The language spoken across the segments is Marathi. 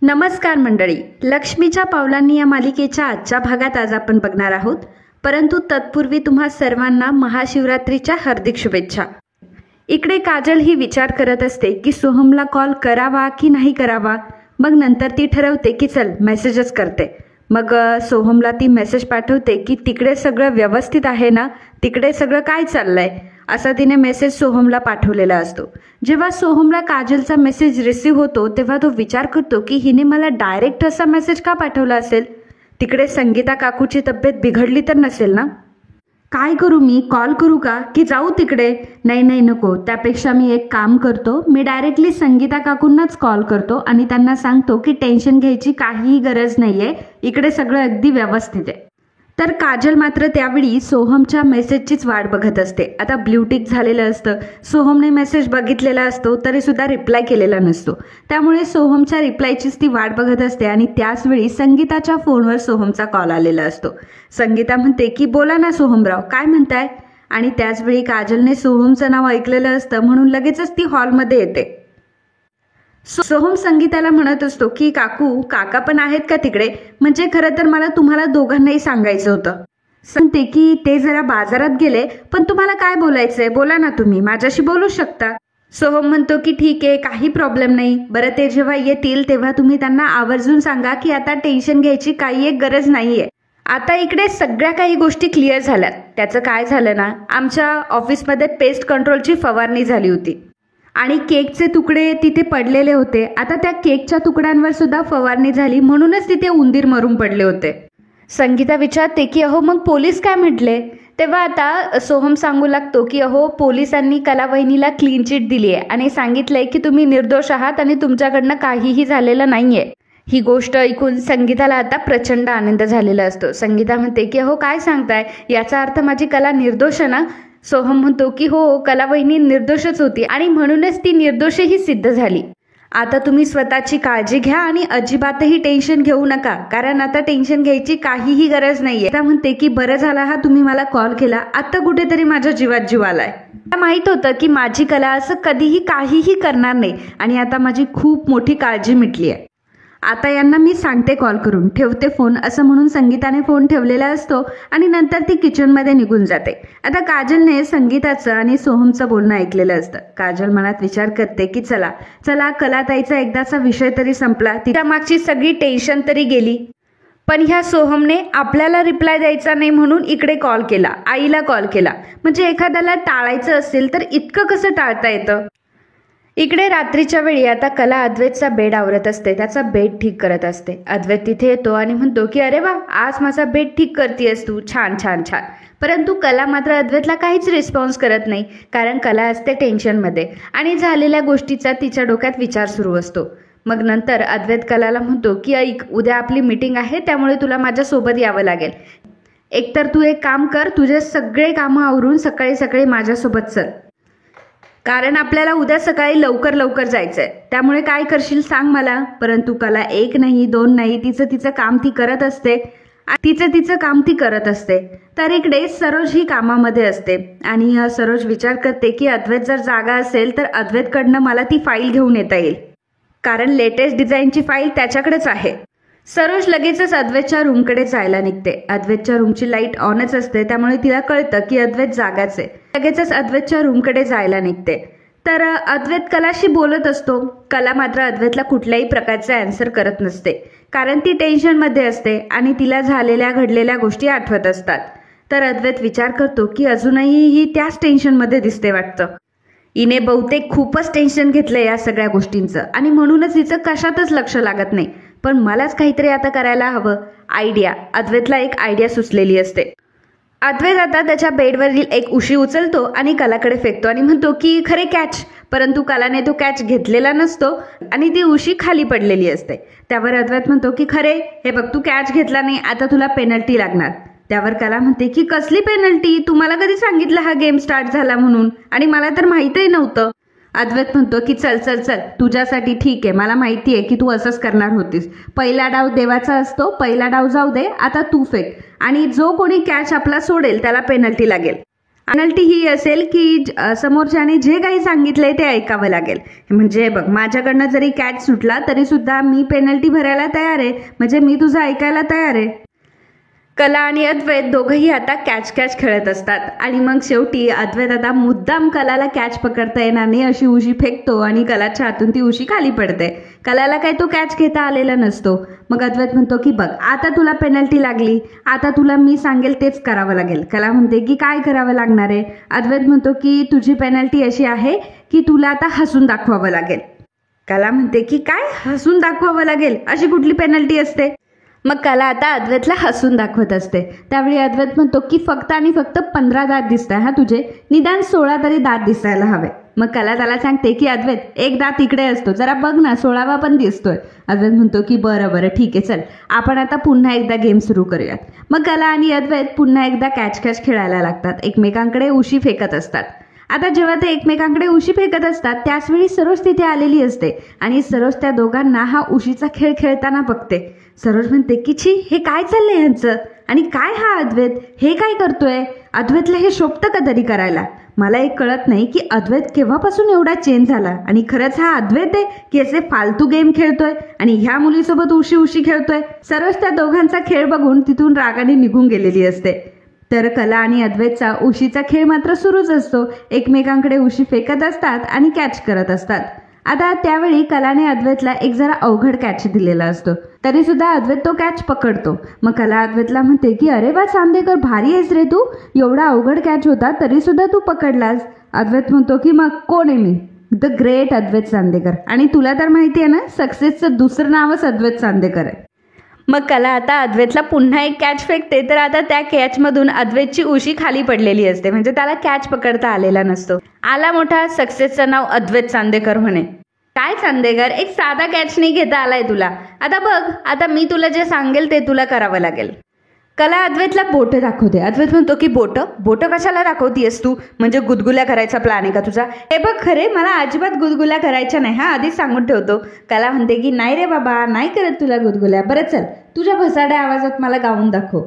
नमस्कार मंडळी, लक्ष्मीच्या पावलांनी या मालिकेच्या आजच्या भागात आज आपण बघणार आहोत. परंतु तत्पूर्वी तुम्हा सर्वांना महाशिवरात्रीच्या हार्दिक शुभेच्छा. इकडे काजल ही विचार करत असते की सोहमला कॉल करावा की नाही करावा. मग नंतर ती ठरवते की चल मेसेजच करते. मग सोहमला ती मेसेज पाठवते की तिकडे सगळं व्यवस्थित आहे ना, तिकडे सगळं काय चाललंय, असा तिने मेसेज सोहमला पाठवलेला असतो. जेव्हा सोहमला काजलचा मेसेज रिसीव्ह होतो तेव्हा तो विचार करतो की हिने मला डायरेक्ट असा मेसेज का पाठवला असेल. तिकडे संगीता काकूची तब्येत बिघडली तर नसेल ना. काय करू मी, कॉल करू का की जाऊ तिकडे. नाही नको, त्यापेक्षा मी एक काम करतो, मी डायरेक्टली संगीता काकूंनाच कॉल करतो आणि त्यांना सांगतो की टेन्शन घ्यायची काहीही गरज नाहीये, इकडे सगळं अगदी व्यवस्थित आहे. तर काजल मात्र त्यावेळी सोहमच्या मेसेजचीच वाट बघत असते. आता ब्ल्यूटिक झालेलं असतं, सोहमने मेसेज बघितलेला असतो तरी सुद्धा रिप्लाय केलेला नसतो. त्यामुळे सोहमच्या रिप्लायचीच ती वाट बघत असते आणि त्याच वेळी संगीताच्या फोनवर सोहमचा कॉल आलेला असतो. संगीता म्हणते की बोला ना सोहमराव, काय म्हणताय. आणि त्याचवेळी काजलने सोहमचं नाव ऐकलेलं असतं म्हणून लगेचच ती हॉलमध्ये येते. सोहम संगीताला म्हणत असतो की काकू काका पण आहेत का तिकडे, म्हणजे खरं तर मला तुम्हाला दोघांनाही सांगायचं होतं. सांगते की ते जरा बाजारात गेले, पण तुम्हाला काय बोलायचंय बोला ना, तुम्ही माझ्याशी बोलू शकता. सोहम म्हणतो की ठीक आहे, काही प्रॉब्लेम नाही. बरं ते जेव्हा येतील तेव्हा तुम्ही त्यांना आवर्जून सांगा की आता टेन्शन घ्यायची काही एक गरज नाहीये. आता इकडे सगळ्या काही गोष्टी क्लिअर झाल्यात. त्याचं काय झालं ना, आमच्या ऑफिसमध्ये पेस्ट कंट्रोलची फवारणी झाली होती आणि केकचे तुकडे तिथे पडलेले होते. आता त्या केकच्या तुकड्यांवर सुद्धा फवारणी झाली म्हणूनच तिथे उंदीर मरून पडले होते. संगीता विचारते की अहो मग पोलीस काय म्हटले. तेव्हा आता सोहम सांगू लागतो की अहो पोलिसांनी कला वहिनीला क्लीन चिट दिली आहे आणि सांगितलंय की तुम्ही निर्दोष आहात आणि तुमच्याकडनं काहीही झालेलं नाहीये. ही गोष्ट ऐकून संगीताला आता प्रचंड आनंद झालेला असतो. संगीता म्हणते की अहो काय सांगताय, याचा अर्थ माझी कला निर्दोष आहे ना. सोहम म्हणतो की हो, कला वहिनी निर्दोषच होती आणि म्हणूनच ती निर्दोषही सिद्ध झाली. आता तुम्ही स्वतःची काळजी घ्या आणि अजिबातही टेन्शन घेऊ नका, कारण आता टेन्शन घ्यायची काहीही गरज नाहीये. त्या म्हणते की बरं झाला हा तुम्ही मला कॉल केला, आता कुठेतरी माझ्या जीवात जीव आलाय. मला माहित होतं की माझी कला असं कधीही काहीही करणार नाही आणि आता माझी खूप मोठी काळजी मिटली आहे. आता यांना मी सांगते कॉल करून, ठेवते फोन, असं म्हणून संगीताने फोन ठेवलेला असतो आणि नंतर ती किचनमध्ये निघून जाते. आता काजलने संगीताचं आणि सोहमचं बोलणं ऐकलेलं असतं. काजल मनात विचार करते की चला चला, कलाताईचा एकदाचा विषय तरी संपला, तिच्या मागची सगळी टेन्शन तरी गेली. पण ह्या सोहमने आपल्याला रिप्लाय द्यायचा नाही म्हणून इकडे कॉल केला, आईला कॉल केला. म्हणजे एखाद्याला टाळायचं असेल तर इतकं कसं टाळता येतं. इकडे रात्रीच्या वेळी आता कला अद्वैतचा बेड आवरत असते, त्याचा बेड ठीक करत असते. अद्वैत तिथे येतो आणि म्हणतो की अरे वा, आज माझा बेड ठीक करतेस तू, छान छान छान. परंतु कला मात्र अद्वैतला काहीच रिस्पॉन्स करत नाही, कारण कला असते टेन्शनमध्ये आणि झालेल्या गोष्टीचा तिच्या डोक्यात विचार सुरू असतो. मग नंतर अद्वैत कलाला म्हणतो की ऐक, उद्या आपली मीटिंग आहे, त्यामुळे तुला माझ्यासोबत यावं लागेल. एकतर तू एक काम कर, तुझे सगळे कामं आवरून सकाळी सकाळी माझ्यासोबत चल, कारण आपल्याला उद्या सकाळी लवकर जायचंय. त्यामुळे काय करशील सांग मला. परंतु कला एक नाही दोन नाही, तिचं काम ती करत असते, तिचं काम ती करत असते. तर इकडे सरोज ही कामामध्ये असते आणि सरोज विचार करते की अद्वैत जर जागा असेल तर अद्वैतकडनं मला ती फाईल घेऊन येता येईल, कारण लेटेस्ट डिझाईनची फाईल त्याच्याकडेच आहे. सरोज लगेचच अद्वैतच्या रूमकडे जायला निघते. अद्वैतच्या रूमची लाईट ऑनच असते, त्यामुळे तिला कळतं की अद्वैत जागाच आहे. लगेचच अद्वैतच्या रूमकडे जायला निघते. तर अद्वैत कलाशी बोलत असतो. कला मात्र अद्वैतला कुठल्याही प्रकारचे आन्सर करत नसते, कारण ती टेन्शनमध्ये असते आणि तिला घडलेल्या गोष्टी आठवत असतात. तर अद्वैत विचार करतो की अजूनही ही त्याच टेन्शनमध्ये दिसते वाटतं. हिने बहुतेक खूपच टेन्शन घेतलंय या सगळ्या गोष्टींचं आणि म्हणूनच हिचं कशातच लक्ष लागत नाही. पण मलाच काहीतरी आता करायला हवं. आयडिया. अद्वैतला एक आयडिया सुचलेली असते. अद्वैत आता त्याच्या बेडवरील एक उशी उचलतो आणि कलाकडे फेकतो आणि म्हणतो की खरे कॅच. परंतु कलाने तो कॅच घेतलेला नसतो आणि ती उशी खाली पडलेली असते. त्यावर अद्वैत म्हणतो की खरे, हे बघ तू कॅच घेतला नाही, आता तुला पेनल्टी लागणार. त्यावर कला म्हणते की कसली पेनल्टी, तुम्हाला कधी सांगितलं हा गेम स्टार्ट झाला म्हणून, आणि मला तर माहीतही नव्हतं. अद्वैत म्हणतो की चल चल चल, तुझ्यासाठी ठीक आहे, मला माहिती आहे की तू असंच करणार होतीस. पहिला डाव देवाचा असतो, पहिला डाव जाऊ दे, आता तू फेक आणि जो कोणी कॅच आपला सोडेल त्याला पेनल्टी लागेल. पेनल्टी ही असेल की समोरच्याने जे काही सांगितलंय ते ऐकावं लागेल. म्हणजे बघ, माझ्याकडनं जरी कॅच सुटला तरी सुद्धा मी पेनल्टी भरायला तयार आहे, म्हणजे मी तुझं ऐकायला तयार आहे. कला आणि अद्वैत दोघंही आता कॅच खेळत असतात आणि मग शेवटी अद्वैत आता मुद्दाम कलाला कॅच पकडता येणार नाही अशी उशी फेकतो आणि कलाच्या हातून ती उशी खाली पडते. कलाला काही तो कॅच घेता आलेला नसतो. मग अद्वैत म्हणतो की बघ, आता तुला पेनल्टी लागली, आता तुला मी सांगेल तेच करावं लागेल. कला म्हणते की काय करावं लागणार आहे. अद्वैत म्हणतो की तुझी पेनल्टी अशी आहे की तुला आता हसून दाखवावं लागेल. कला म्हणते की काय हसून दाखवावं लागेल, अशी कुठली पेनल्टी असते. मग कला आता अद्वैतला हसून दाखवत असते. त्यावेळी अद्वैत म्हणतो की फक्त आणि फक्त 15 दात दिसत आहे, हा तुझे निदान 16 तरी दात दिसायला हवे. मग कला त्याला सांगते की अद्वैत, एक दात इकडे असतो, जरा बघ ना, 16वा पण दिसतोय. अद्वैत म्हणतो की बरं ठीक आहे, चल आपण आता पुन्हा एकदा गेम सुरू करूयात. मग कला आणि अद्वैत पुन्हा एकदा कॅच खेळायला लागतात. एकमेकांकडे उशी फेकत असतात. आता जेव्हा ते एकमेकांकडे उशी फेकत असतात त्याचवेळी सरोज तिथे आलेली असते आणि सरोज त्या दोघांना हा उशीचा खेळ खेळताना बघते. सरोज म्हणते की छी, हे काय चाललंय यांचं, आणि काय हा अद्वैत हे काय करतोय, अद्वैतला हे शोभतं का तरी करायला. मला एक कळत नाही की अद्वैत केव्हापासून एवढा चेंज झाला आणि खरंच हा अद्वैत आहे की असे फालतू गेम खेळतोय आणि ह्या मुलीसोबत उशी खेळतोय. सरोज त्या दोघांचा खेळ बघून तिथून रागाने निघून गेलेली असते. तर कला आणि अद्वैतचा उशीचा खेळ मात्र सुरूच असतो. एकमेकांकडे उशी फेकत असतात आणि कॅच करत असतात. आता त्यावेळी कलाने अद्वैतला एक जरा अवघड कॅच दिलेला असतो, तरी सुद्धा अद्वैत तो कॅच पकडतो. मग कला अद्वैतला म्हणते की अरे वा चांदेकर, भारी आहेस रे तू, एवढा अवघड कॅच होता तरी सुद्धा तू पकडलास. अद्वैत म्हणतो की मग कोण आहे मी, द ग्रेट अद्वैत चांदेकर, आणि तुला तर माहिती आहे ना, सक्सेसचं दुसरं नावच अद्वैत चांदेकर आहे. मग कला आता अद्वैतला पुन्हा एक कॅच फेकते. तर आता त्या कॅचमधून अद्वैतची उशी खाली पडलेली असते, म्हणजे त्याला कॅच पकडता आलेला नसतो. आला मोठा, सक्सेसचं नाव अद्वैत चांदेकर म्हणे. काय चांदेकर, एक साधा कॅच नाही घेता आलाय तुला, आता बघ, आता मी तुला जे सांगेल ते तुला करावं लागेल. कला अद्वैतला बोटं दाखवते. अद्वैत म्हणतो की बोटं कशाला दाखवतीयस तू, म्हणजे गुदगुल्या करायचा प्लॅन आहे का तुझा. हे बघ, खरे मला अजिबात गुदगुल्या करायच्या नाही, हा आधीच सांगून ठेवतो. कला म्हणते की नाही रे बाबा, नाही करत तुला गुदगुल्या, बरं चल तुझ्या भसाड्या आवाजात मला गाऊन दाखव.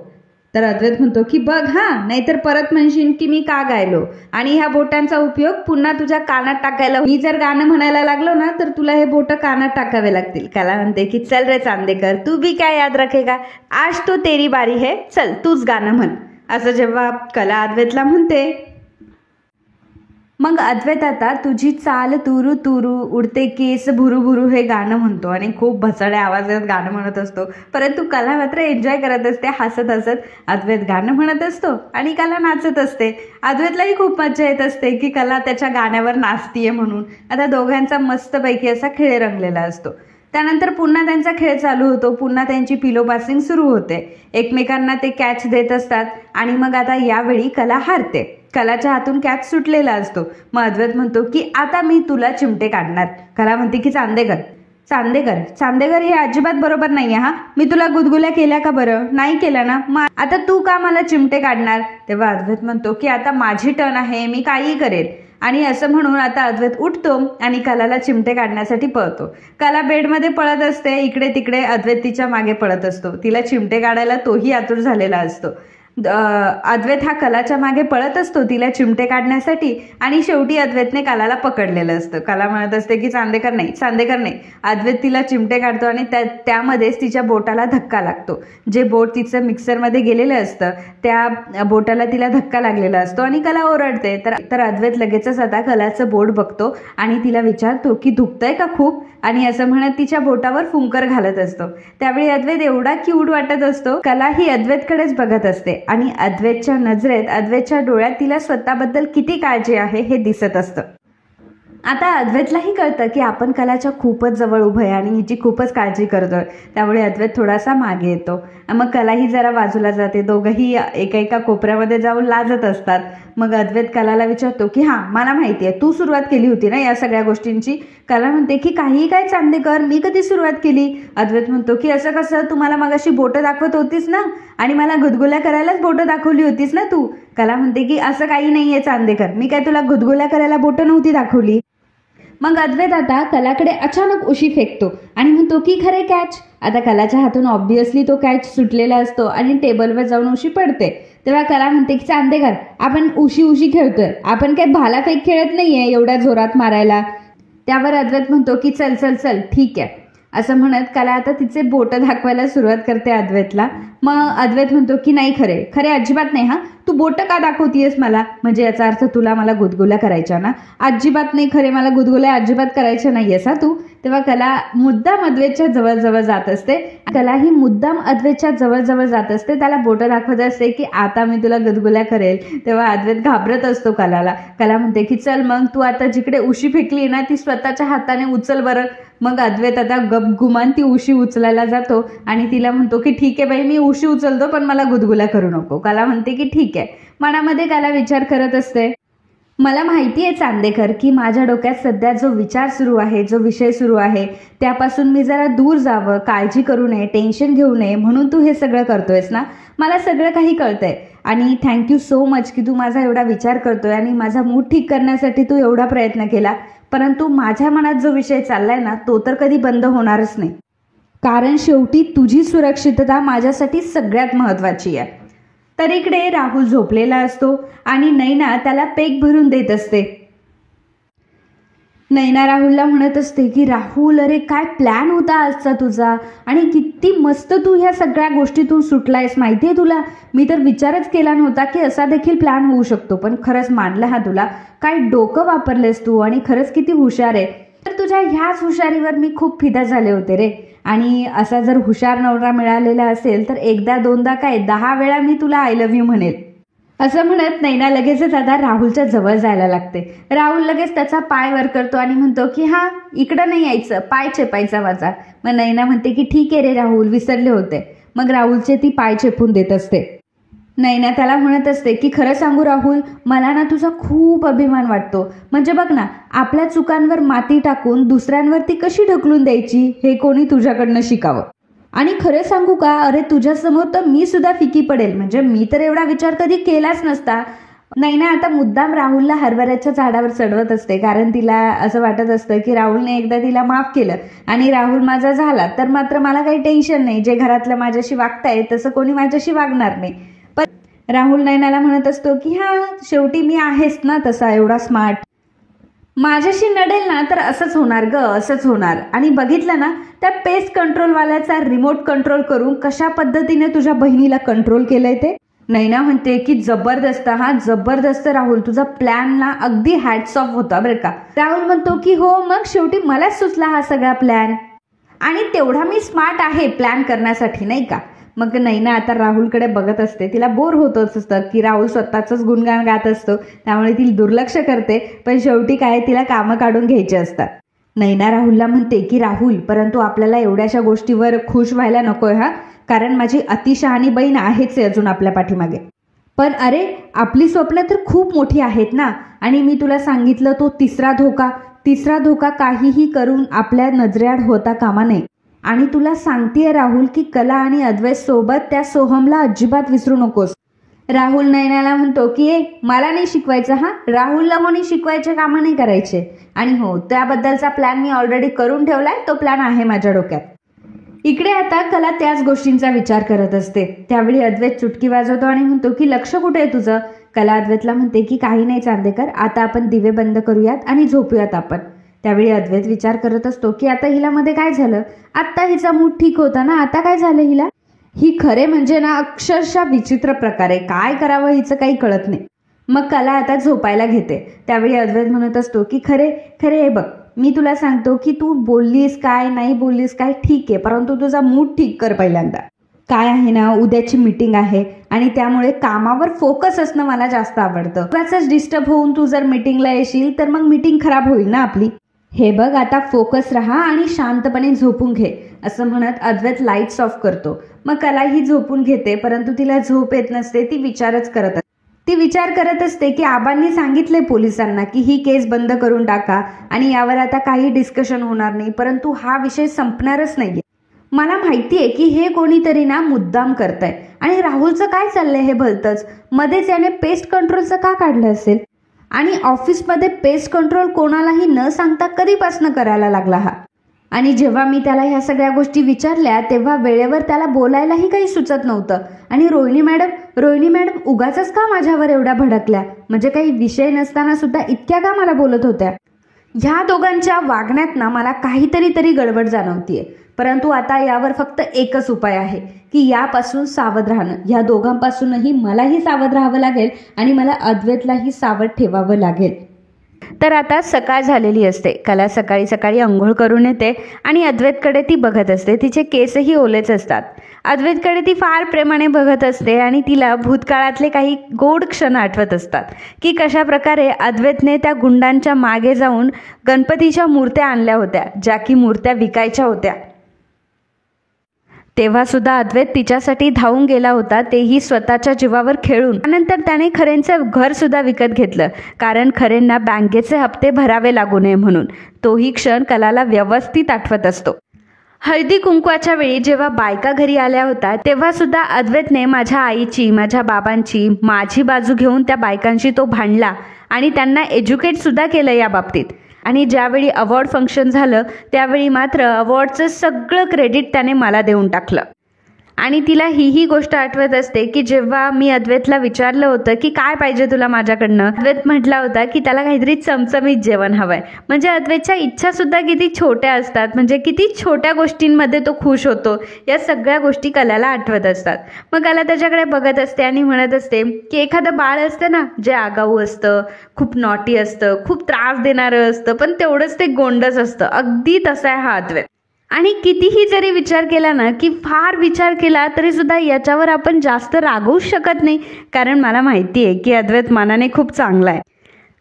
तर अद्वैत म्हणतो की बघ नाहीतर परत म्हणशील की मी का गायलो, आणि ह्या बोटांचा उपयोग पुन्हा तुझ्या कानात टाकायला. मी जर गाणं म्हणायला लागलो ना तर तुला हे बोटं कानात टाकावे लागतील. कला म्हणते की चल रे चांदेकर, तू भी काय याद रखेगा, आज तो तेरी बारी है, चल तूच गाणं म्हण. असं जेव्हा कला अद्वैतला म्हणते, मग अद्वैत आता तुझी चाल तुरू तुरू, उडते केस भुरू भुरू हे गाणं म्हणतो आणि खूप भसाड्या आवाजात गाणं म्हणत असतो. परंतु कला मात्र एन्जॉय करत असते. हसत हसत अद्वैत गाणं म्हणत असतो आणि कला नाचत असते. अद्वैतलाही खूप मजा येत असते की कला त्याच्या गाण्यावर नाचतीये म्हणून. आता दोघांचा मस्तपैकी असा खेळ रंगलेला असतो. त्यानंतर पुन्हा त्यांचा खेळ चालू होतो. पुन्हा त्यांची पिलो पासिंग सुरू होते. एकमेकांना ते कॅच देत असतात आणि मग आता यावेळी कला हारते. कलाच्या हातून कॅच सुटलेला असतो. मग अद्वैत म्हणतो की आता मी तुला चिमटे काढणार. कला म्हणते की चांदेकर हे अजिबात बरोबर नाहीये, मी तुला गुदगुल्या केल्या का बरं, नाही केल्या ना, मग आता तू का मला चिमटे काढणार. तेव्हा अद्वैत म्हणतो की आता माझी टर्न आहे, मी काहीही करेल. आणि असं म्हणून आता अद्वैत उठतो आणि कलाला चिमटे काढण्यासाठी पळतो. कला बेडमध्ये पळत असते, इकडे तिकडे अद्वैत तिच्या मागे पळत असतो. तिला चिमटे काढायला तोही आतुर झालेला असतो. अद्वैत हा कलाच्या मागे पळत असतो तिला चिमटे काढण्यासाठी आणि शेवटी अद्वैतने कलाला पकडलेलं असतं. कला म्हणत असते की चांदेकर नाही. अद्वैत तिला चिमटे काढतो आणि त्यामध्येच तिच्या बोटाला धक्का लागतो. जे बोट तिचं मिक्सरमध्ये गेलेलं असतं त्या बोटाला तिला धक्का लागलेला असतो आणि कला ओरडते. तर अद्वैत लगेचच आता कलाचं बोट बघतो आणि तिला विचारतो की दुखतंय का खूप, आणि असं म्हणत तिच्या बोटावर फुंकर घालत असतो. त्यावेळी अद्वैत एवढा क्यूट वाटत असतो. कला ही अद्वैतकडेच बघत असते आणि अद्वैतच्या नजरेत, अद्वैतच्या डोळ्यात तिला स्वतःबद्दल किती काळजी आहे हे दिसत असतं. आता अद्वैतलाही कळतं की आपण कलाच्या खूपच जवळ उभं आहे आणि हिची खूपच काळजी करतोय. त्यामुळे अद्वैत थोडासा मागे येतो. मग कलाही जरा बाजूला जाते. दोघंही एका कोपऱ्यामध्ये जाऊन लाजत असतात. मग अद्वैत कलाला विचारतो की मला माहिती आहे तू सुरुवात केली होती ना या सगळ्या गोष्टींची. कला म्हणते की काही काय चांदेकर, मी कधी सुरुवात केली. अद्वैत म्हणतो की असं कसं, तू मला मगाशी बोटं दाखवत होतीस ना आणि मला गुदगुल्या करायलाच बोटं दाखवली होतीस ना तू. कला म्हणते की असं काही नाहीये चांदेकर, मी काय तुला गुदगुल्या करायला बोटं नव्हती दाखवली. मग अद्वैत आता कलाकडे अचानक उशी फेकतो आणि म्हणतो की खरे कॅच. आता कलाच्या हातून ऑब्व्हियसली तो कॅच सुटलेला असतो आणि टेबलवर जाऊन उशी पडते. तेव्हा कला म्हणते की चांदेकर, आपण उशी खेळतोय, आपण काही भालाफेक खेळत नाहीये एवढ्या जोरात मारायला. त्यावर अद्वैत म्हणतो की चल चल चल ठीक आहे असं म्हणत कला आता तिचे बोटं दाखवायला सुरुवात करते अद्वैतला. मग अद्वैत म्हणतो की नाही खरे अजिबात नाही, तू बोटं का दाखवतीयस मला, म्हणजे याचा अर्थ तुला मला गुदगुल्या करायच्या ना. अजिबात नाही खरे, मला गुदगुल्या अजिबात करायच्या नाहीयेस तू. तेव्हा कला मुद्दाम अद्वैतच्या जवळ जात असते. कला ही मुद्दाम अद्वैतच्या जवळ जात असते, त्याला बोटं दाखवत असते की आता मी तुला गुदगुल्या करेल. तेव्हा अद्वैत घाबरत असतो कलाला. कला म्हणते की चल मग तू आता जिकडे उशी फेकली ना ती स्वतःच्या हाताने उचल बरं. मग अद्वैत आता गपगुमान ती उशी उचलायला जातो आणि तिला म्हणतो की ठीक आहे बाई, मी उशी उचलतो पण मला गुदगुल्या करू नको. कला म्हणते की ठीक आहे. मनामध्ये कला विचार करत असते, मला माहिती आहे चांदेकर की माझ्या डोक्यात सध्या जो विचार सुरू आहे, जो विषय सुरू आहे त्यापासून मी जरा दूर जावं, काळजी करू नये, टेन्शन घेऊ नये म्हणून तू हे सगळं करतोयस ना. मला सगळं काही कळतंय आणि थँक्यू सो मच की तू माझा एवढा विचार करतोय आणि माझा मूड ठीक करण्यासाठी तू एवढा प्रयत्न केला. परंतु माझ्या मनात जो विषय चाललाय ना तो तर कधी बंद होणारच नाही, कारण शेवटी तुझी सुरक्षितता माझ्यासाठी सगळ्यात महत्त्वाची आहे. तर इकडे राहुल झोपलेला असतो आणि नैना त्याला पेक भरून देत असते. नैना राहुलला म्हणत असते की राहुल, अरे काय प्लॅन होता आजचा तुझा आणि किती मस्त तू ह्या सगळ्या गोष्टीतून सुटलायस माहितीये तुला. मी तर विचारच केला नव्हता की असा देखील प्लॅन होऊ शकतो, पण खरंच मानलं तुला. काय डोकं वापरलेस तू आणि खरंच किती हुशार आहे. तर तुझ्या ह्याच हुशारीवर मी खूप फिदा झाले होते रे. आणि असा जर हुशार नवरा मिळालेला असेल तर एकदा दोनदा काय 10 वेळा मी तुला आय लव्ह यू म्हणेल. असं म्हणत नैना लगेचच आता राहुलच्या जवळ जायला लागते. राहुल लगेच त्याचा पाय वर करतो आणि म्हणतो की इकडं नाही यायचं, पाय चेपायचा माझा. मग नैना म्हणते की ठीक आहे रे राहुल, विसरले होते. मग राहुलचे ती पाय चेपून देत असते. नैना त्याला म्हणत असते की खरं सांगू राहुल, मला ना तुझा खूप अभिमान वाटतो. म्हणजे बघ ना, आपल्या चुकांवर माती टाकून दुसऱ्यांवरती कशी ढकलून द्यायची हे कोणी तुझ्याकडनं शिकावं. आणि खरं सांगू का, अरे तुझ्यासमोर तर मी सुद्धा फिकी पडेल, म्हणजे मी तर एवढा विचार कधी केलाच नसता. नैना आता मुद्दाम राहुलला हरभऱ्याच्या झाडावर चढवत असते, कारण तिला असं वाटत असतं की राहुलने एकदा तिला माफ केलं आणि राहुल माझा झाला तर मात्र मला काही टेन्शन नाही, जे घरातलं माझ्याशी वागताय तसं कोणी माझ्याशी वागणार नाही. पण राहुल नैनाला म्हणत असतो की शेवटी मी आहेच ना तसा एवढा स्मार्ट, माझ्याशी नडेल ना तर असंच होणार ग, असंच होणार. आणि बघितलं ना त्या पेस्ट कंट्रोलवाल्याचा रिमोट कंट्रोल करून कशा पद्धतीने तुझ्या बहिणीला कंट्रोल केलंय ते. नैना म्हणते की जबरदस्त, जबरदस्त राहुल, तुझा प्लॅन ना अगदी हॅट्स ऑफ होता बरं का. राहुल म्हणतो की हो, मग शेवटी मलाच सुचला हा सगळा प्लॅन आणि तेवढा मी स्मार्ट आहे प्लॅन करण्यासाठी, नाही का. मग नैना आता राहुलकडे बघत असते. तिला बोर होतच असतं की राहुल स्वतःच गुणगान गात असतो, त्यामुळे ती दुर्लक्ष करते. पण शेवटी काय, तिला कामं काढून घ्यायची असतात. नैना राहुलला म्हणते की राहुल, परंतु आपल्याला एवढ्याशा गोष्टीवर खुश व्हायला नकोय कारण माझी अतिशहाणी बहीण आहेच अजून आपल्या पाठीमागे. पण अरे आपली स्वप्न तर खूप मोठी आहेत ना. आणि मी तुला सांगितलं तो तिसरा धोका काहीही करून आपल्या नजरेआड होता कामा नये. आणि तुला सांगतेय राहुल की कला आणि अद्वैत सोबत त्या सोहमला अजिबात विसरू नकोस. राहुल नैनाला म्हणतो की मला नाही शिकवायचं, राहुलला कोणी शिकवायचे कामं नाही करायचे. आणि हो, त्याबद्दलचा प्लॅन मी ऑलरेडी करून ठेवलाय, तो प्लॅन आहे माझ्या डोक्यात. इकडे आता कला त्याच गोष्टींचा विचार करत असते. त्यावेळी अद्वैत चुटकी वाजवतो आणि म्हणतो की लक्ष कुठे आहे तुझं. कला अद्वैतला म्हणते की काही नाही चांदेकर, आता आपण दिवे बंद करूयात आणि झोपूयात आपण. त्यावेळी अद्वैत विचार करत असतो की आता हिला मध्ये काय झालं, आता हिचा मूड ठीक होता ना, आता काय झालं हिला. ही खरे म्हणजे ना अक्षरशः विचित्र प्रकारे, काय करावं हिचं काही कळत नाही. मग कला आता झोपायला घेते. त्यावेळी अद्वैत म्हणत असतो की खरे हे बघ, मी तुला सांगतो की तू बोललीस काय नाही बोललीस काय ठीक आहे, परंतु तुझा मूड ठीक कर पहिल्यांदा. काय आहे ना, उद्याची मीटिंग आहे आणि त्यामुळे कामावर फोकस असणं मला जास्त आवडतं. उगाचच डिस्टर्ब होऊन तू जर मीटिंगला येशील तर मग मीटिंग खराब होईल ना आपली. हे बघ, आता फोकस राहा आणि शांतपणे झोपून घे, असं म्हणत अद्वैत लाईट्स ऑफ करतो. मग कला ही झोपून घेते, परंतु तिला झोप येत नसते. ती विचार करत असते की आबांनी सांगितले पोलिसांना की ही केस बंद करून टाका आणि यावर आता काही डिस्कशन होणार नाही, परंतु हा विषय संपणारच नाहीये. मला माहितीये की हे कोणीतरी ना मुद्दाम करताय आणि राहुलचं काय चाललंय हे भलतंच. मध्येच याने पेस्ट कंट्रोलचं का काढलं असेल आणि ऑफिसमध्ये पेस्ट कंट्रोल कोणालाही न सांगता कधीपासून करायला लागला आणि जेव्हा मी त्याला ह्या सगळ्या गोष्टी विचारल्या तेव्हा वेळेवर त्याला बोलायलाही काही सुचत नव्हतं. आणि रोहिणी मॅडम उगाचच का माझ्यावर एवढ्या भडकल्या, म्हणजे काही विषय नसताना सुद्धा इतक्या का मला बोलत होत्या. ह्या दोघांच्या वागण्यात ना मला काहीतरी गडबड जाणवतीये. परंतु आता यावर फक्त एकच उपाय आहे की यापासून सावध राहणं. या दोघांपासूनही मलाही सावध राहावं लागेल आणि मला अद्वैतलाही सावध ठेवावं लागेल. तर आता सकाळ झालेली असते. कला सकाळी सकाळी अंघोळ करून येते आणि अद्वैतकडे ती बघत असते. तिचे केसही ओलेच असतात. अद्वैतकडे ती फार प्रेमाने बघत असते आणि तिला भूतकाळातले काही गोड क्षण आठवत असतात की कशा प्रकारे अद्वैतने त्या गुंडांच्या मागे जाऊन गणपतीच्या मूर्त्या आणल्या होत्या, ज्या की मूर्त्या विकायच्या होत्या. तेव्हा सुद्धा अद्वैत तिच्यासाठी धावून गेला होता, तेही स्वतःच्या जीवावर खेळून. त्यानंतर त्याने खरेंचं घर सुद्धा विकत घेतलं, कारण खरेंना बँकेचे हप्ते भरावे लागू नये म्हणून. तोही क्षण कलाला व्यवस्थित आठवत असतो. हळदी कुंकवाच्या वेळी जेव्हा बायका घरी आल्या होत्या तेव्हा सुद्धा अद्वैतने माझ्या आईची, माझ्या बाबांची, माझी बाजू घेऊन त्या बायकांशी तो भांडला आणि त्यांना एज्युकेट सुद्धा केलं या बाबतीत. आणि ज्यावेळी अवॉर्ड फंक्शन झालं त्यावेळी मात्र अवॉर्डचं सगळं क्रेडिट त्याने मला देऊन टाकलं. आणि तिला ही गोष्ट आठवत असते की जेव्हा मी अद्वैतला विचारलं होतं की काय पाहिजे तुला माझ्याकडनं, अद्वैत म्हटला होता की त्याला काहीतरी चमचमीत जेवण हवंय. म्हणजे अद्वैतच्या इच्छा सुद्धा किती छोट्या असतात, म्हणजे किती छोट्या गोष्टींमध्ये तो खुश होतो. या सगळ्या गोष्टी कलाला आठवत असतात. मग कला त्याच्याकडे बघत असते आणि म्हणत असते की एखादं बाळ असतं ना, जे आगाऊ असतं, खूप नॉटी असतं, खूप त्रास देणारं असतं, पण तेवढंच ते गोंडस असतं. अगदी तसा आहे हा अद्वैत. आणि कितीही जरी विचार केला ना, की फार विचार केला तरी सुद्धा याच्यावर आपण जास्त रागवूच शकत नाही, कारण मला माहिती आहे की अद्वैत मनाने खूप चांगला आहे.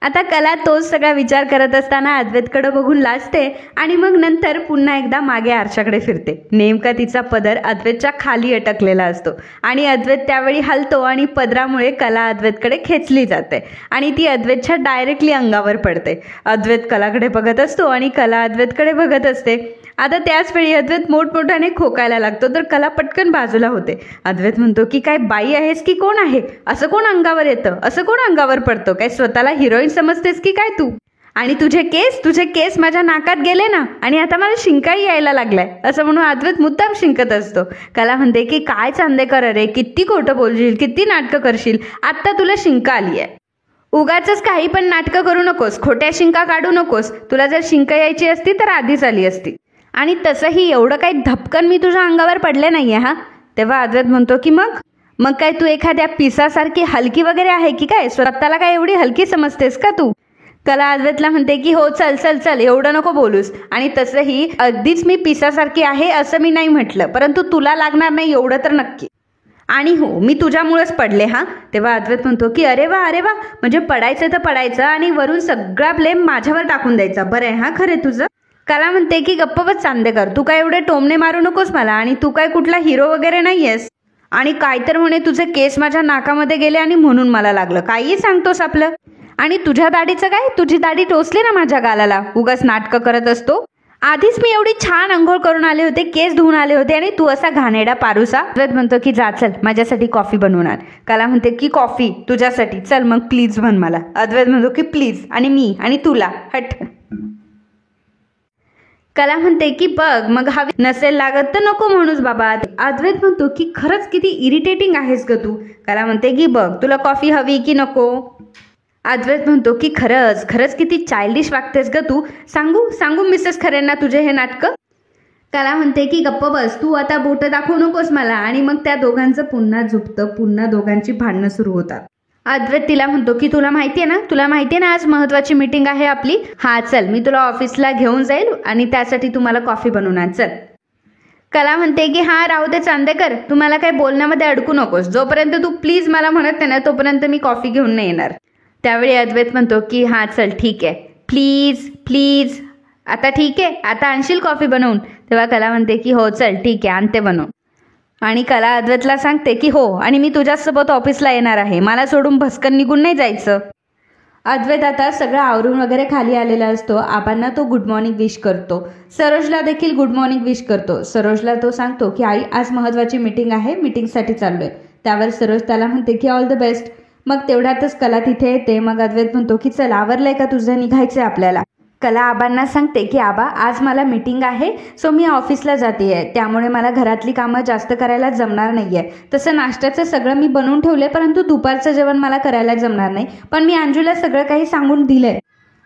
आता कला तोच सगळा विचार करत असताना अद्वैतकडे बघून लाजते आणि मग नंतर पुन्हा एकदा मागे आरशाकडे फिरते. नेमका तिचा पदर अद्वैतच्या खाली अटकलेला असतो आणि अद्वैत त्यावेळी हलतो आणि पदरामुळे कला अद्वैतकडे खेचली जाते आणि ती अद्वैतच्या डायरेक्टली अंगावर पडते. अद्वैत कलाकडे बघत असतो आणि कला अद्वैतकडे बघत असते. आता त्याच वेळी अद्वैत मोठमोठ्याने खोकायला लागतो, तर कला पटकन बाजूला होते. अद्वैत म्हणतो की काय बाई आहेस की कोण आहे, असं कोण अंगावर येतं, असं कोण अंगावर पडतो, काय स्वतःला हिरोईन समजतेस की काय तू? आणि तुझे केस माझ्या नाकात गेले ना, आणि आता मला शिंकाही यायला लागलाय, असं म्हणून अद्वैत मुद्दाम शिंकत असतो. कला म्हणते की काय चांदेकर रे, किती खोटं बोलशील, किती नाटकं करशील, आता तुला शिंका आली आहे. उगाचच काही पण नाटकं करू नकोस, खोट्या शिंका काढू नकोस. तुला जर शिंका यायची असती तर आधीच आली असती. आणि तसंही एवढं काही धपकन मी तुझ्या अंगावर पडले नाहीये हा. तेव्हा अद्वैत म्हणतो की मग काय तू एखाद्या पिसासारखी हलकी वगैरे आहे की काय, स्वतःला काय एवढी हलकी समजतेस का तू? कला अद्वैतला म्हणते की हो चल चल चल, एवढं नको बोलूस. आणि तसंही अगदीच मी पिसासारखी आहे असं मी नाही म्हटलं, परंतु तुला लागणार नाही एवढं तर नक्की. आणि हो, मी तुझ्यामुळेच पडले हा. तेव्हा अद्वैत म्हणतो की अरे वा, म्हणजे पडायचं तर पडायचं आणि वरून सगळा ब्लेम माझ्यावर टाकून द्यायचा. बरं आहे हा खरे तुझं. कला म्हणते की गप्प बस चांदेकर, तू काय एवढे टोमणे मारू नकोस मला, आणि तू काय कुठला हिरो वगैरे नाहीयेस. आणि काय तर म्हणे तुझे केस माझ्या नाकामध्ये गेले आणि म्हणून मला लागलं, काहीही सांगतोस आपलं. आणि तुझ्या दाढीचं काय, तुझी दाढी टोचली ना माझ्या गालाला, उगाच नाटकं करत असतो. आधीच मी एवढी छान अंघोळ करून आले होते, केस धुवून आले होते, आणि तू असा घाणेरडा पारूसा. अद्वैत म्हणतो की जा चल, माझ्यासाठी कॉफी बनवणार. कला म्हणते की कॉफी तुझ्यासाठी, चल मग प्लीज म्हण मला. अद्वैत म्हणतो की प्लीज, आणि मी आणि तुला हट. कला म्हणते की बघ, मग हवी नसेल लागत तर नको म्हणूस बाबा. अद्वैत म्हणतो की खरंच किती इरिटेटिंग आहेस ग तू. कला म्हणते की बघ, तुला कॉफी हवी की नको. अद्वैत म्हणतो की खरंच किती चाइल्डिश वागतेस ग तू. सांगू मिसेस खरेंना तुझे हे नाटकं. कला म्हणते की गप्प बस, तू आता बोट दाखवू नकोस मला. आणि मग त्या दोघांचं पुन्हा झुपतं, पुन्हा दोघांची भांडणं सुरू होतात. अद्वैत तिला म्हणतो की तुला माहितीये ना आज महत्वाची मीटिंग आहे आपली. हा चल, मी तुला ऑफिसला घेऊन जाईल आणि त्यासाठी तुम्हाला कॉफी बनवणार, चल. कला म्हणते की हा राहू दे चांदेकर, तू मला काही बोलण्यामध्ये अडकू नकोस. जोपर्यंत तू प्लीज मला म्हणत नाही ना, तोपर्यंत मी कॉफी घेऊन नाही येणार. त्यावेळी अद्वैत म्हणतो की हा चल ठीक आहे, प्लीज आता ठीक आहे, आता आणशील कॉफी बनवून. तेव्हा कला म्हणते की हो चल ठीक आहे, आणते बनवून. आणि कला अद्वैतला सांगते की हो, आणि मी तुझ्यासोबत ऑफिसला येणार आहे, मला सोडून भस्कन निघून नाही जायचं. अद्वैत आता सगळं आवरून वगैरे खाली आलेला असतो. आबांना तो गुड मॉर्निंग विश करतो. सरोजला देखील गुड मॉर्निंग विश करतो. सरोजला तो सांगतो की आई आज महत्वाची मीटिंग आहे, मीटिंगसाठी चाललोय. त्यावर सरोज त्याला म्हणते की ऑल द बेस्ट. मग तेवढ्यातच कला तिथे येते. मग अद्वैत म्हणतो की चल आवरलंय का तुझं, निघायचंय आपल्याला. कला आबांना सांगते की आबा आज मला मीटिंग आहे, सो मी ऑफिसला जाते आहे, त्यामुळे मला घरातली कामं जास्त करायला जमणार नाही आहे. तसं नाश्त्याचं सगळं मी बनवून ठेवले, परंतु दुपारचं जेवण मला करायला जमणार नाही, पण मी अंजूला सगळं काही सांगून दिलंय.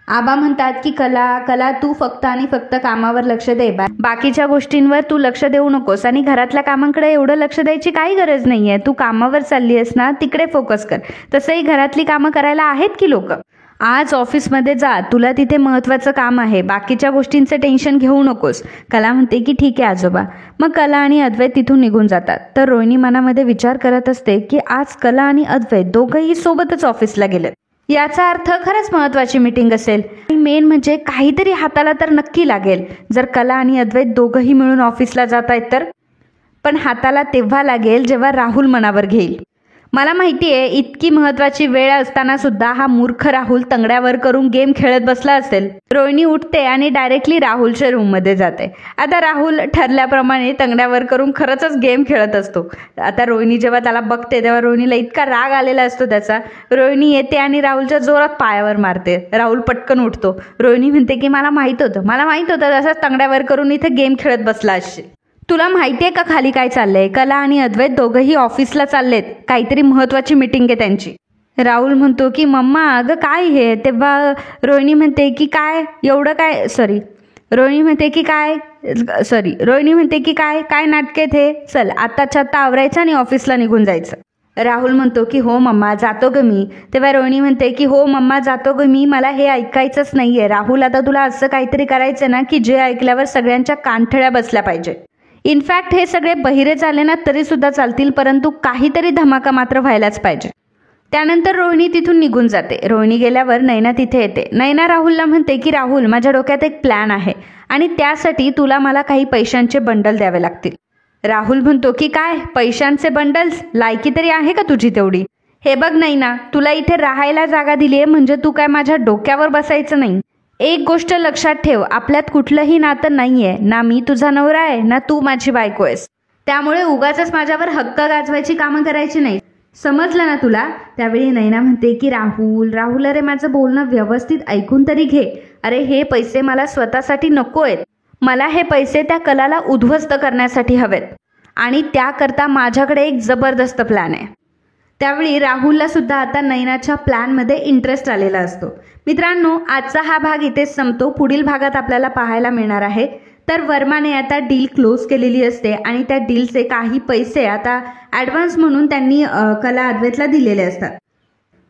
आबा म्हणतात की कला तू फक्त आणि फक्त कामावर लक्ष दे, बाकीच्या गोष्टींवर तू लक्ष देऊ नकोस आणि घरातल्या कामांकडे एवढं लक्ष द्यायची काही गरज नाहीये. तू कामावर चालली आहेस ना, तिकडे फोकस कर. तसंही घरातली कामं करायला आहेत की लोक. आज ऑफिसमध्ये जा, तुला तिथे महत्त्वाचं काम आहे, बाकीच्या गोष्टींचं टेन्शन घेऊ नकोस. कला म्हणते की ठीक आहे आजोबा. मग कला आणि अद्वैत तिथून निघून जातात. तर रोहिणी मनामध्ये विचार करत असते की आज कला आणि अद्वैत दोघंही सोबतच ऑफिसला गेलेत. याचा अर्थ खरंच महत्त्वाची मीटिंग असेल. मेन म्हणजे काहीतरी हाताला तर नक्की लागेल जर कला आणि अद्वैत दोघंही मिळून ऑफिसला जात आहेत तर. पण हाताला तेव्हा लागेल जेव्हा राहुल मनावर घेईल. मला माहिती आहे इतकी महत्त्वाची वेळ असताना सुद्धा हा मूर्ख राहुल तंगड्यावर करून गेम खेळत बसला असेल. रोहिणी उठते आणि डायरेक्टली राहुलच्या रूममध्ये जाते. आता राहुल ठरल्याप्रमाणे तंगड्यावर करून खरंच गेम खेळत असतो. आता रोहिणी जेव्हा त्याला बघते तेव्हा रोहिणीला इतका राग आलेला असतो त्याचा. रोहिणी येते आणि राहुलच्या जोरात पायावर मारते. राहुल पटकन उठतो. रोहिणी म्हणते की मला माहित होतं तसंच तंगड्यावर करून इथे गेम खेळत बसला असशील. तुला माहितीये का खाली काय चाललंय? कला आणि अद्वैत दोघंही ऑफिसला चाललेत, काहीतरी महत्त्वाची मीटिंग आहे त्यांची. राहुल म्हणतो की मम्मा अगं काय हे? तेव्हा रोहिणी म्हणते की काय एवढं काय रोहिणी म्हणते की काय नाटके थे, चल आत्ताच्या आत्ता आवरायचं आणि ऑफिसला निघून जायचं. राहुल म्हणतो की हो मम्मा जातो ग मी. तेव्हा रोहिणी म्हणते की हो मम्मा जातो ग मी, मला हे ऐकायचंच नाहीये. राहुल आता तुला असं काहीतरी करायचं ना की जे ऐकल्यावर सगळ्यांच्या कानठळ्या बसल्या पाहिजे. इनफॅक्ट हे सगळे बहिरे झाले ना तरी सुद्धा चालतील, परंतु काहीतरी धमाका मात्र व्हायलाच पाहिजे. त्यानंतर रोहिणी तिथून निघून जाते. रोहिणी गेल्यावर नैना तिथे येते. नैना राहुलला म्हणते की राहुल माझ्या डोक्यात एक प्लॅन आहे आणि त्यासाठी तुला मला काही पैशांचे बंडल द्यावे लागतील. राहुल म्हणतो की काय पैशांचे बंडल्स? लायकी तरी आहे का तुझी तेवढी? हे बघ नैना, तुला इथे राहायला जागा दिली आहे म्हणजे तू काय माझ्या डोक्यावर बसायचं नाही. एक गोष्ट लक्षात ठेव, आपल्यात कुठलंही नातं नाहीये, ना मी तुझा नवरा आहे ना तू माझी बायको आहेस. त्यामुळे उगाचच माझ्यावर हक्क गाजवायची कामं करायची नाही, समजलं ना तुला? त्यावेळी नैना म्हणते की राहुल अरे माझं बोलणं व्यवस्थित ऐकून तरी घे. अरे हे पैसे मला स्वतःसाठी नको आहेत, मला हे पैसे त्या कलाला उद्ध्वस्त करण्यासाठी हवेत आणि त्याकरता माझ्याकडे एक जबरदस्त प्लॅन आहे. त्यावेळी राहुलला सुद्धा आता नैनाच्या प्लॅनमध्ये इंटरेस्ट आलेला असतो. मित्रांनो, आजचा हा भाग इथेच संपतो. पुढील भागात आपल्याला पाहायला मिळणार आहे तर वर्माने आता डील क्लोज केलेली असते आणि त्या डीलचे काही पैसे आता ॲडव्हान्स म्हणून त्यांनी कला अद्वैतला दिलेले असतात.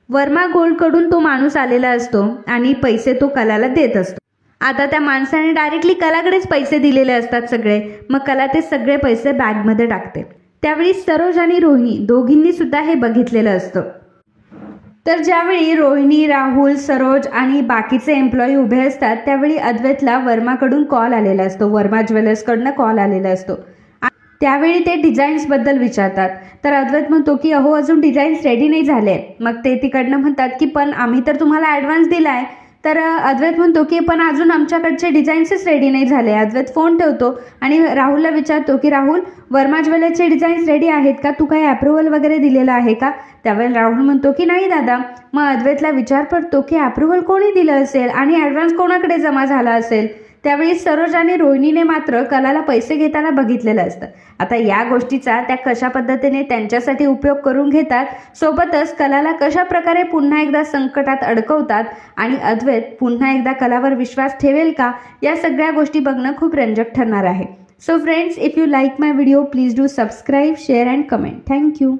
वर्मा गोल्डकडून तो माणूस आलेला असतो आणि पैसे तो कलाला देत असतो. आता त्या माणसाने डायरेक्टली कलाकडेच पैसे दिलेले असतात सगळे. मग कला ते सगळे पैसे बॅगमध्ये टाकते. त्यावेळी सरोज आणि रोहिणी दोघींनी सुद्धा हे बघितलेलं असतं. तर ज्यावेळी रोहिणी, राहुल, सरोज आणि बाकीचे एम्प्लॉई उभे असतात त्यावेळी अद्वैतला वर्माकडून कॉल आलेला असतो. वर्मा ज्वेलर्सकडनं कॉल आलेला असतो. त्यावेळी ते डिझाईन्सबद्दल विचारतात. तर अद्वैत म्हणतो की अहो अजून डिझाईन्स रेडी नाही झाले. मग ते तिकडनं म्हणतात की पण आम्ही तर तुम्हाला ॲडव्हान्स दिलाय. तर अद्वैत म्हणतो की पण अजून आमच्याकडचे डिझाईन्सच रेडी नाही झाले. अद्वैत फोन ठेवतो आणि राहुलला विचारतो की राहुल वर्मा ज्वेलर्सचे डिझाईन्स रेडी आहेत का? तू काही अप्रुव्हल वगैरे दिलेलं आहे का? त्यावेळेला राहुल म्हणतो की नाही दादा. मग अद्वैतला विचार पडतो की अप्रुव्हल कोणी दिलं असेल आणि ॲडव्हान्स कोणाकडे जमा झाला असेल. त्यावेळी सरोज आणि रोहिणीने मात्र कलाला पैसे घेताना बघितलेलं असतं. आता या गोष्टीचा त्या कशा पद्धतीने त्यांच्यासाठी उपयोग करून घेतात, सोबतच कलाला कशा प्रकारे पुन्हा एकदा संकटात अडकवतात आणि अद्वैत पुन्हा एकदा कलावर विश्वास ठेवेल का, या सगळ्या गोष्टी बघणं खूप रंजक ठरणार आहे. So friends, if you like my video please do subscribe, share and comment. Thank you.